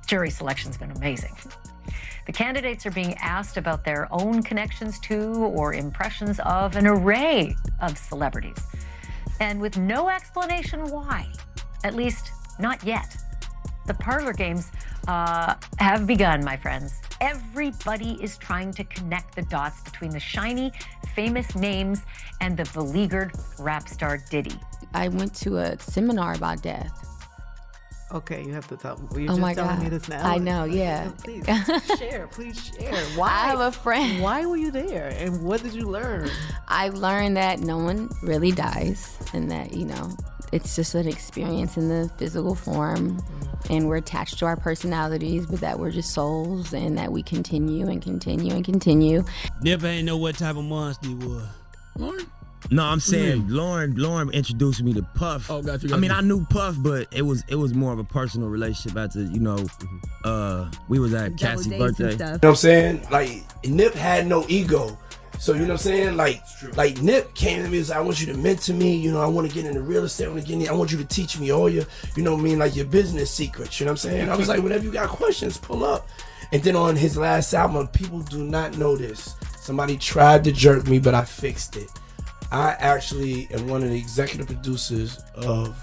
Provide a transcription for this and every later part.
Jury selection's been amazing. The candidates are being asked about their own connections to or impressions of an array of celebrities, and with no explanation why, at least not yet. The parlor games have begun, my friends. Everybody is trying to connect the dots between the shiny, famous names and the beleaguered rap star Diddy. I went to a seminar about death. Okay, you have to tell me. You're just telling me this now. I know, yeah. Please share. Why? I have a friend. Why were you there? And what did you learn? I learned that no one really dies and that, it's just an experience in the physical form and we're attached to our personalities, but that we're just souls and that we continue and continue and continue. Never ain't know what type of monster he was. Lauren? No, I'm saying Lauren introduced me to Puff. Oh, got you. I mean, I knew Puff, but it was more of a personal relationship after, we was at Cassie's birthday. You know what I'm saying? Like, Nip had no ego. So, you know what I'm saying? Like Nip came to me and said, I want you to mentor me. I want to get into real estate. I want you to teach me all your, like your business secrets. You know what I'm saying? I was like, whenever you got questions, pull up. And then on his last album, people do not know this. Somebody tried to jerk me, but I fixed it. I actually am one of the executive producers of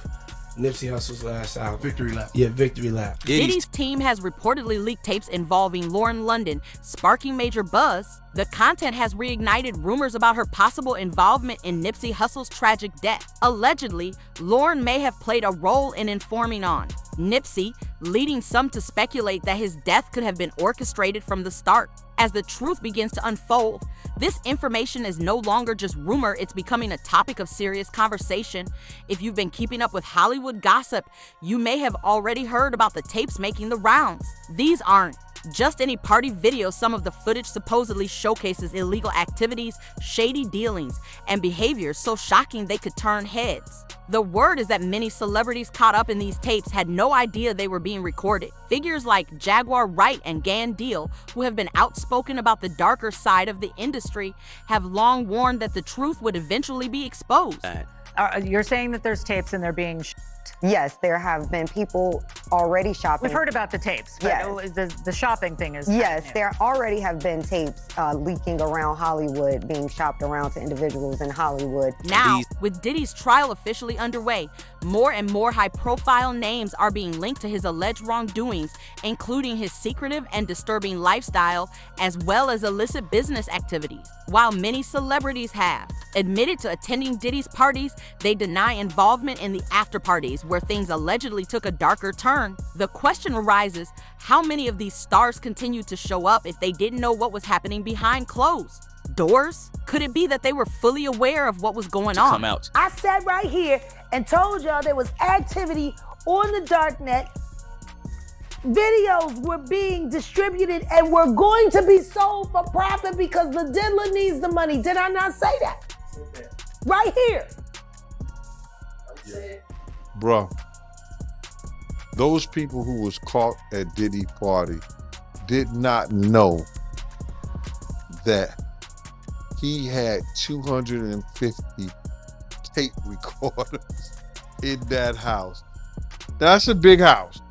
Nipsey Hussle's last album. Victory Lap. Yeah, Victory Lap. Diddy's team has reportedly leaked tapes involving Lauren London, sparking major buzz. The content has reignited rumors about her possible involvement in Nipsey Hussle's tragic death. Allegedly, Lauren may have played a role in informing on Nipsey, leading some to speculate that his death could have been orchestrated from the start. As the truth begins to unfold, this information is no longer just rumor, it's becoming a topic of serious conversation. If you've been keeping up with Hollywood gossip, you may have already heard about the tapes making the rounds. These aren't just any party videos. Some of the footage supposedly showcases illegal activities, shady dealings, and behaviors so shocking they could turn heads. The word is that many celebrities caught up in these tapes had no idea they were being recorded. Figures like Jaguar Wright and Gan Deal, who have been outspoken about the darker side of the industry, have long warned that the truth would eventually be exposed. You're saying that there's tapes and they're being Yes, there have been people already shopping. We've heard about the tapes, but the shopping thing is Yes, there already have been tapes leaking around Hollywood, being shopped around to individuals in Hollywood. Now, with Diddy's trial officially underway, more and more high-profile names are being linked to his alleged wrongdoings, including his secretive and disturbing lifestyle, as well as illicit business activities. While many celebrities have admitted to attending Diddy's parties, they deny involvement in the after-parties where things allegedly took a darker turn. The question arises, how many of these stars continued to show up if they didn't know what was happening behind closed doors? Could it be that they were fully aware of what was going on? I sat right here and told y'all there was activity on the darknet. Videos were being distributed and were going to be sold for profit because the diddler needs the money. Did I not say that? Right here. Bruh, those people who was caught at Diddy party did not know that he had 250 tape recorders in that house. That's a big house.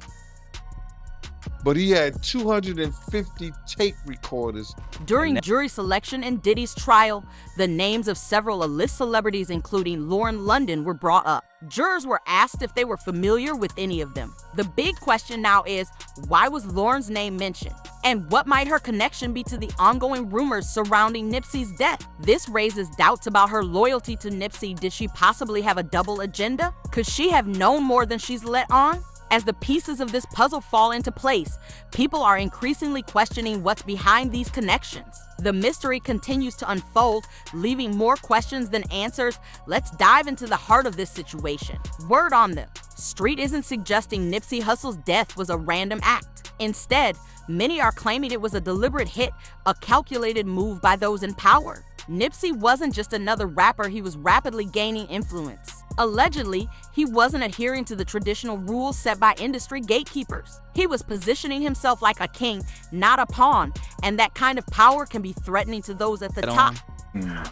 But he had 250 tape recorders. During jury selection in Diddy's trial, the names of several A-list celebrities, including Lauren London, were brought up. Jurors were asked if they were familiar with any of them. The big question now is, why was Lauren's name mentioned? And what might her connection be to the ongoing rumors surrounding Nipsey's death? This raises doubts about her loyalty to Nipsey. Did she possibly have a double agenda? Could she have known more than she's let on? As the pieces of this puzzle fall into place, people are increasingly questioning what's behind these connections. The mystery continues to unfold, leaving more questions than answers. Let's dive into the heart of this situation. Word on the street isn't suggesting Nipsey Hussle's death was a random act. Instead, many are claiming it was a deliberate hit, a calculated move by those in power. Nipsey wasn't just another rapper, he was rapidly gaining influence. Allegedly, he wasn't adhering to the traditional rules set by industry gatekeepers. He was positioning himself like a king, not a pawn, and that kind of power can be threatening to those at the top.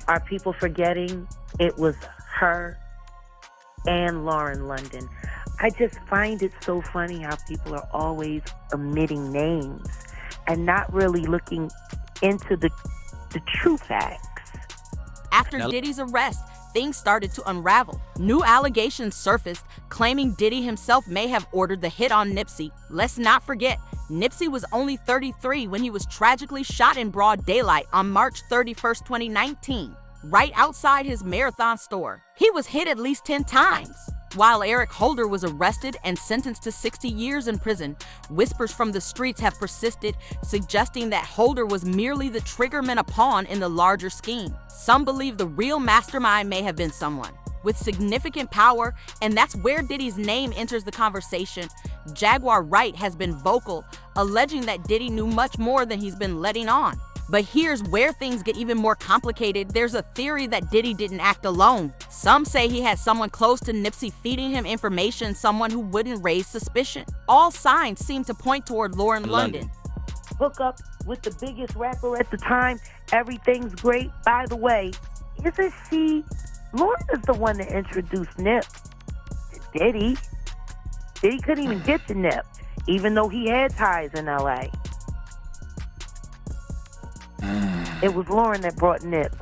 Are people forgetting it was her and Lauren London? I just find it so funny how people are always omitting names and not really looking into the true facts. After Diddy's arrest, things started to unravel. New allegations surfaced, claiming Diddy himself may have ordered the hit on Nipsey. Let's not forget, Nipsey was only 33 when he was tragically shot in broad daylight on March 31st, 2019, right outside his Marathon store. He was hit at least 10 times. While Eric Holder was arrested and sentenced to 60 years in prison, whispers from the streets have persisted, suggesting that Holder was merely the triggerman, a pawn in the larger scheme. Some believe the real mastermind may have been someone with significant power, and that's where Diddy's name enters the conversation. Jaguar Wright has been vocal, alleging that Diddy knew much more than he's been letting on. But here's where things get even more complicated. There's a theory that Diddy didn't act alone. Some say he had someone close to Nipsey feeding him information, someone who wouldn't raise suspicion. All signs seem to point toward Lauren London. Hook up with the biggest rapper at the time. Everything's great. By the way, isn't she? Lauren is the one that introduced Nip to Diddy. Diddy couldn't even get to Nip, even though he had ties in L.A. It was Lauren that brought Nip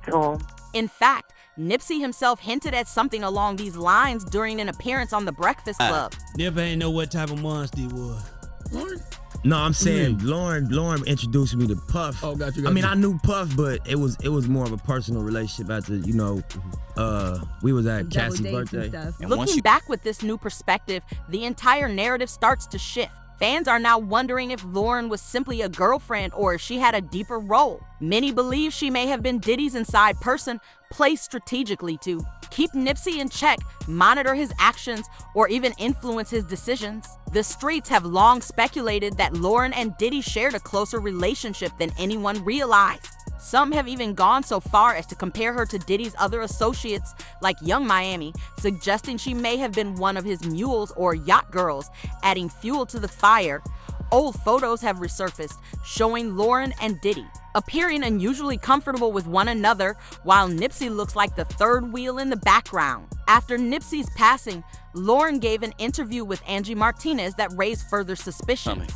to him. In fact, Nipsey himself hinted at something along these lines during an appearance on The Breakfast Club. Nip ain't know what type of monster he was. Lauren? No, I'm saying Lauren introduced me to Puff. Oh, got you. I mean, I knew Puff, but it was more of a personal relationship after, we was at Cassie's birthday. Looking back with this new perspective, the entire narrative starts to shift. Fans are now wondering if Lauren was simply a girlfriend or if she had a deeper role. Many believe she may have been Diddy's inside person, placed strategically to keep Nipsey in check, monitor his actions, or even influence his decisions. The streets have long speculated that Lauren and Diddy shared a closer relationship than anyone realized. Some have even gone so far as to compare her to Diddy's other associates, like Young Miami, suggesting she may have been one of his mules or yacht girls, adding fuel to the fire. Old photos have resurfaced, showing Lauren and Diddy appearing unusually comfortable with one another, while Nipsey looks like the third wheel in the background. After Nipsey's passing, Lauren gave an interview with Angie Martinez that raised further suspicions.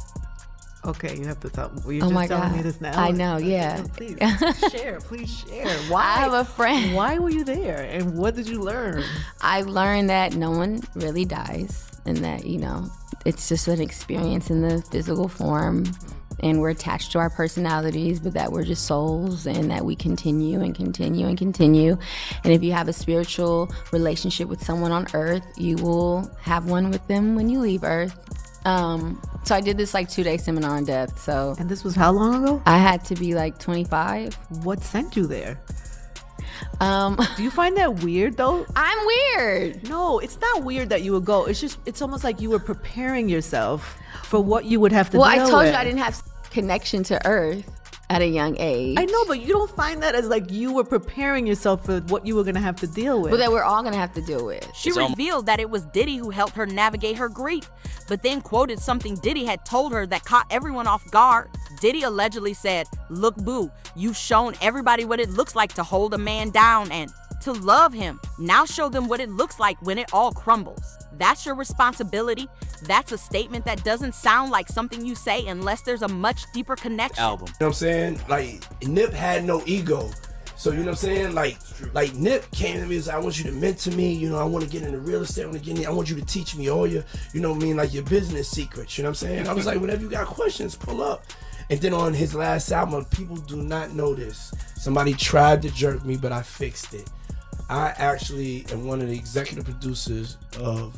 Okay, you have to tell me. You're just telling me this now. I know, yeah. Please share. Why? I have a friend. Why were you there? And what did you learn? I learned that no one really dies and that, it's just an experience in the physical form and we're attached to our personalities, but that we're just souls and that we continue and continue and continue. And if you have a spiritual relationship with someone on earth, you will have one with them when you leave earth. So I did this 2-day seminar on death. So and this was how long ago? I had to be 25. What sent you there? Do you find that weird though? I'm weird. No, it's not weird that you would go. It's almost like you were preparing yourself for what you would have to deal with. Well, I told you I didn't have connection to earth at a young age. I know, but you don't find that as you were preparing yourself for what you were going to have to deal with. Well, that we're all going to have to deal with. She revealed that it was Diddy who helped her navigate her grief, but then quoted something Diddy had told her that caught everyone off guard. Diddy allegedly said, "Look, boo, you've shown everybody what it looks like to hold a man down and to love him. Now show them what it looks like when it all crumbles. That's your responsibility." That's a statement that doesn't sound like something you say unless there's a much deeper connection. You know what I'm saying? Nip had no ego. So, you know what I'm saying? Nip came to me and said, I want you to mentor me. I want to get into real estate. I want you to teach me all your, your business secrets. You know what I'm saying? I was like, whenever you got questions, pull up. And then on his last album, people do not know this. Somebody tried to jerk me, but I fixed it. I actually am one of the executive producers of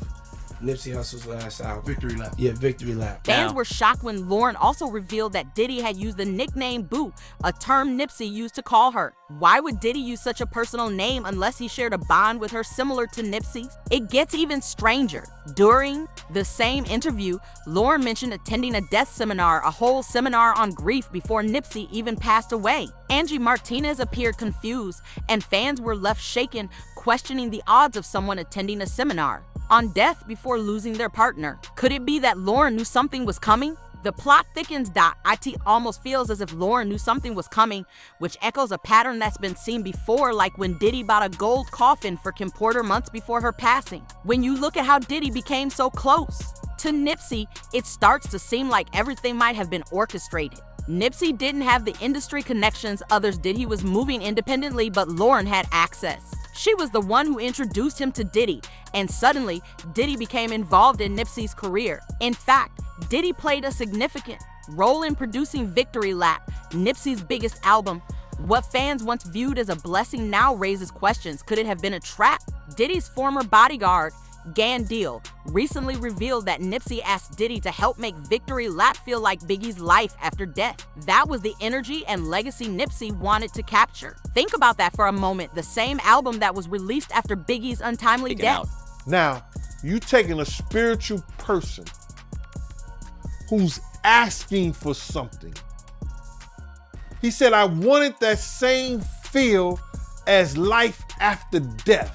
Nipsey Hussle's last album. Victory Lap. Yeah, Victory Lap. Fans were shocked when Lauren also revealed that Diddy had used the nickname Boo, a term Nipsey used to call her. Why would Diddy use such a personal name unless he shared a bond with her similar to Nipsey's? It gets even stranger. During the same interview, Lauren mentioned attending a death seminar, a whole seminar on grief before Nipsey even passed away. Angie Martinez appeared confused, and fans were left shaken, questioning the odds of someone attending a seminar on death before losing their partner. Could it be that Lauren knew something was coming? The plot thickens. It almost feels as if Lauren knew something was coming, which echoes a pattern that's been seen before, like when Diddy bought a gold coffin for Kim Porter months before her passing. When you look at how Diddy became so close to Nipsey, it starts to seem like everything might have been orchestrated. Nipsey didn't have the industry connections others did. He was moving independently, but Lauren had access. She was the one who introduced him to Diddy, and suddenly, Diddy became involved in Nipsey's career. In fact, Diddy played a significant role in producing Victory Lap, Nipsey's biggest album. What fans once viewed as a blessing now raises questions. Could it have been a trap? Diddy's former bodyguard, Gan Deal, recently revealed that Nipsey asked Diddy to help make Victory Lap feel like Biggie's life after death. That was the energy and legacy Nipsey wanted to capture. Think about that for a moment. The same album that was released after Biggie's untimely death. Now, you taking a spiritual person who's asking for something. He said, I wanted that same feel as life after death.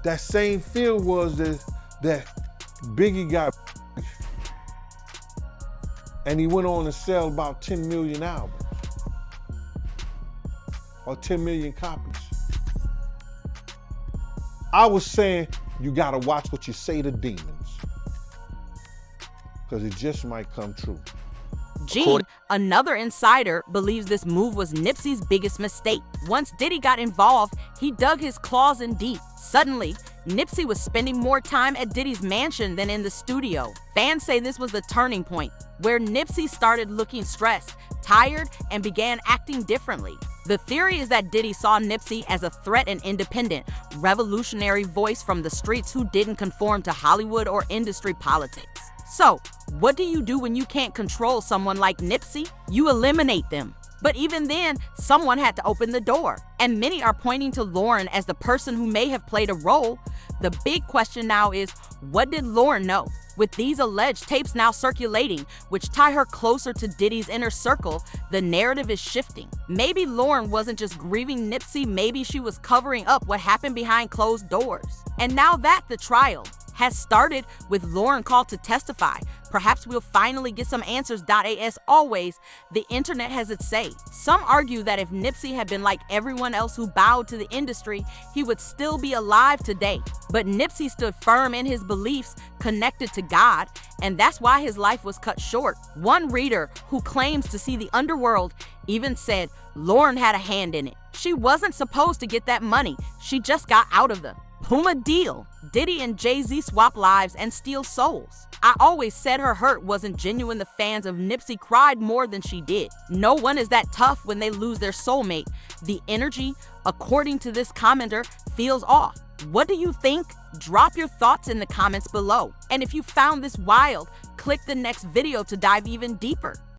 That same feel was that Biggie got and he went on to sell about 10 million albums or 10 million copies. I was saying, you gotta watch what you say to demons, because it just might come true. Gene, another insider, believes this move was Nipsey's biggest mistake. Once Diddy got involved, he dug his claws in deep. Suddenly, Nipsey was spending more time at Diddy's mansion than in the studio. Fans say this was the turning point, where Nipsey started looking stressed, tired, and began acting differently. The theory is that Diddy saw Nipsey as a threat and independent, revolutionary voice from the streets who didn't conform to Hollywood or industry politics. So, what do you do when you can't control someone like Nipsey? You eliminate them. But even then, someone had to open the door. And many are pointing to Lauren as the person who may have played a role. The big question now is, what did Lauren know? With these alleged tapes now circulating, which tie her closer to Diddy's inner circle, the narrative is shifting. Maybe Lauren wasn't just grieving Nipsey, maybe she was covering up what happened behind closed doors. And now that the trial has started with Lauren called to testify, perhaps we'll finally get some answers. As always, the internet has its say. Some argue that if Nipsey had been like everyone else who bowed to the industry, he would still be alive today. But Nipsey stood firm in his beliefs, connected to God, and that's why his life was cut short. One reader who claims to see the underworld even said Lauren had a hand in it. She wasn't supposed to get that money. She just got out of them. Puma deal. Diddy and Jay-Z swap lives and steal souls. I always said her hurt wasn't genuine. The fans of Nipsey cried more than she did. No one is that tough when they lose their soulmate. The energy, according to this commenter, feels off. What do you think? Drop your thoughts in the comments below. And if you found this wild, click the next video to dive even deeper.